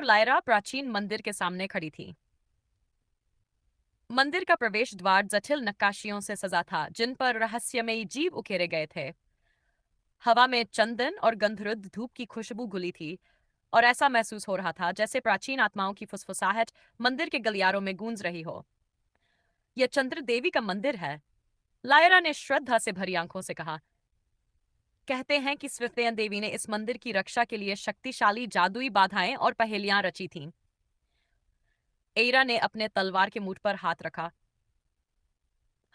और लायरा प्राचीन मंदिर के सामने खड़ी थी। मंदिर का प्रवेश द्वार जटिल नक्काशियों से सजा था, जिन पर रहस्यमयी जीव उकेरे गए थे। हवा में चंदन और गंधरुद्ध धूप की खुशबू घुली थी, और ऐसा महसूस हो रहा था जैसे प्राचीन आत्माओं की फुसफुसाहट मंदिर के गलियारों में गूंज रही हो। यह चंद्र देवी का मंदिर है, लायरा ने श्रद्धा से भरी आंखों से कहा। कहते हैं कि स्विफ्तयन देवी ने इस मंदिर की रक्षा के लिए शक्तिशाली जादुई बाधाएं और पहेलियां रची थीं। एरा ने अपने तलवार के मुठ पर हाथ रखा।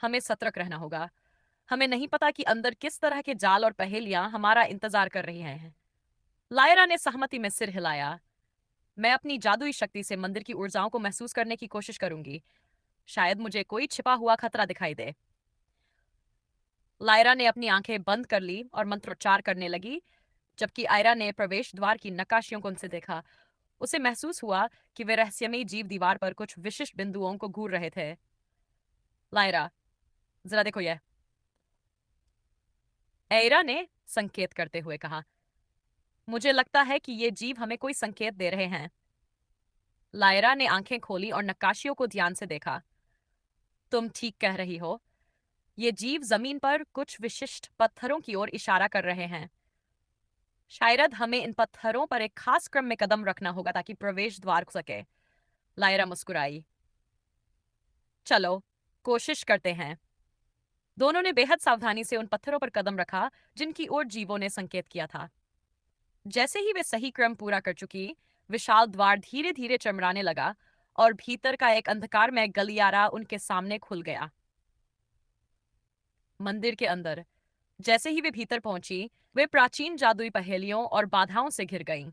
हमें सतर्क रहना होगा। हमें नहीं पता कि अंदर किस तरह के जाल और पहेलियां हमारा इंतजार कर रही हैं। लायरा ने सहमति में सिर हिलाया। मैं अपनी जादुई शक्ति से मंदिर की ऊर्जाओं को महसूस करने की कोशिश करूंगी। शायद मुझे कोई छिपा हुआ खतरा दिखाई दे। लायरा ने अपनी आंखें बंद कर ली और मंत्रोच्चार करने लगी। जबकि आयरा ने प्रवेश द्वार की नक्काशियों को उनसे देखा, उसे महसूस हुआ कि वे रहस्यमयी जीव दीवार पर कुछ विशिष्ट बिंदुओं को घूर रहे थे। लायरा, जरा देखो यह, एरा ने संकेत करते हुए कहा। मुझे लगता है कि ये जीव हमें कोई संकेत दे रहे हैं। लायरा ने आंखें खोली और नक्काशियों को ध्यान से देखा। तुम ठीक कह रही हो। ये जीव जमीन पर कुछ विशिष्ट पत्थरों की ओर इशारा कर रहे हैं। शायद हमें इन पत्थरों पर एक खास क्रम में कदम रखना होगा ताकि प्रवेश द्वार खुल सके। लायरा मुस्कुराई। चलो, कोशिश करते हैं। दोनों ने बेहद सावधानी से उन पत्थरों पर कदम रखा जिनकी ओर जीवों ने संकेत किया था। जैसे ही वे सही क्रम पूरा कर चुकी, विशाल द्वार धीरे धीरे चमराने लगा और भीतर का एक अंधकारमय गलियारा उनके सामने खुल गया। मंदिर के अंदर जैसे ही वे भीतर पहुंची, वे प्राचीन जादुई पहेलियों और बाधाओं से घिर गईं।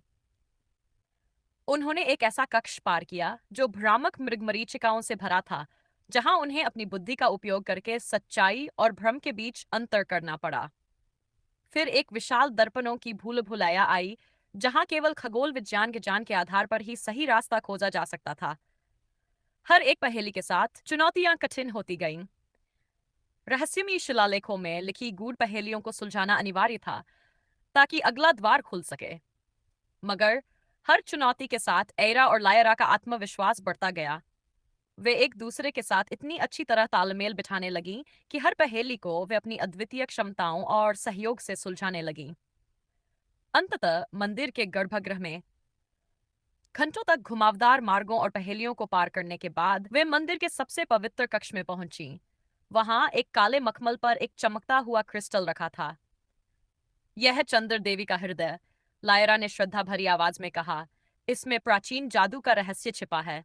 उन्होंने एक ऐसा कक्ष पार किया जो भ्रामक मृगमरीचिकाओं से भरा था, जहां उन्हें अपनी बुद्धि का उपयोग करके सच्चाई और भ्रम के बीच अंतर करना पड़ा। फिर एक विशाल दर्पणों की भूल भुलाया आई, जहां केवल खगोल विज्ञान के ज्ञान के आधार पर ही सही रास्ता खोजा जा सकता था। हर एक पहेली के साथ चुनौतियां कठिन होती गईं। रहस्यमयी शिलालेखों में लिखी गूढ़ पहेलियों को सुलझाना अनिवार्य था ताकि अगला द्वार खुल सके। मगर हर चुनौती के साथ एरा और लायरा का आत्मविश्वास बढ़ता गया। वे एक दूसरे के साथ इतनी अच्छी तरह तालमेल बिठाने लगीं कि हर पहेली को वे अपनी अद्वितीय क्षमताओं और सहयोग से सुलझाने लगीं। अंततः मंदिर के गर्भगृह में घंटों तक घुमावदार मार्गों और पहेलियों को पार करने के बाद वे मंदिर के सबसे पवित्र कक्ष में पहुंची। वहां एक काले मखमल पर एक चमकता हुआ क्रिस्टल रखा था। यह चंद्र देवी का हृदय, लायरा ने श्रद्धा भरी आवाज में कहा। इसमें प्राचीन जादू का रहस्य छिपा है।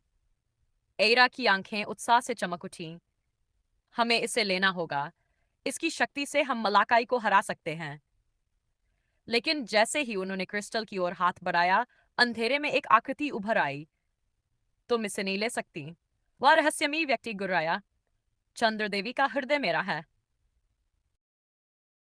एरा की आंखें उत्साह से चमक उठीं। हमें इसे लेना होगा। इसकी शक्ति से हम मलाकाई को हरा सकते हैं। लेकिन जैसे ही उन्होंने क्रिस्टल की ओर हाथ बढ़ाया, अंधेरे में एक आकृति उभर आई। तुम इसे नहीं ले सकती, वह रहस्यमयी व्यक्ति गुर्राया। चंद्र देवी का हृदय मेरा है।